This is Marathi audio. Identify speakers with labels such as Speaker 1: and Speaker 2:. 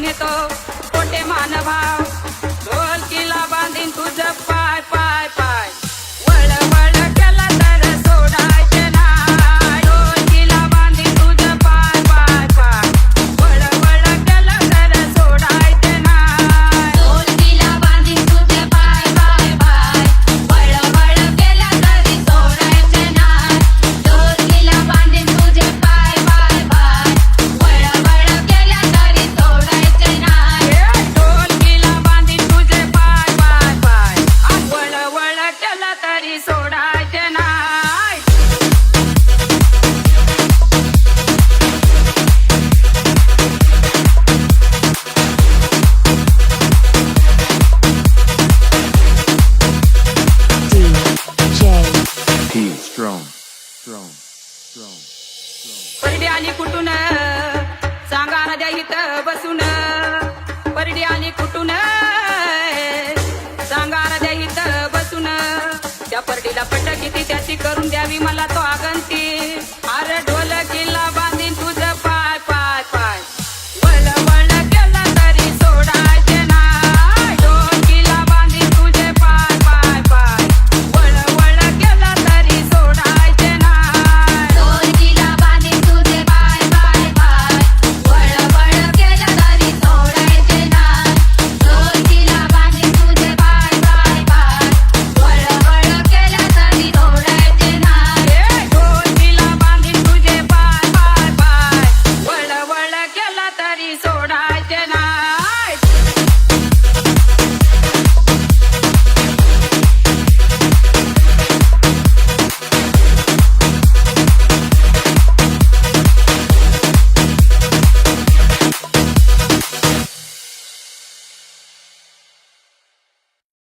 Speaker 1: नेतो कोटे मानभाव ढोलकीला बांधीन तुझं पाय पाय पाय वळ वळ केला तर सोडायचे नाही ढोलकीला बांधीन तुझं पाय पाय पाय वळ वळ केला तर सोडायचे नाही
Speaker 2: ढोलकीला बांधीन तुझे पाय पाय पाय वळ वळ केला तरी सोडायचे नाही ढोलकीला बांधीन तुझे पाय पाय पाय वळ वळ केला तरी सोडायचे नाही
Speaker 1: ढोलकीला बांधीन तुझे पाय पाय पाय वळ वळ केला तरी सोडायचे नाही
Speaker 3: P strong.
Speaker 1: परडी आली कुठून सांगा ना द्या इथं बसून परडी आली कुठून सांगा ना द्या इथं बसून त्या परडीला पट किती त्याची करून द्यावी मला तो आगंती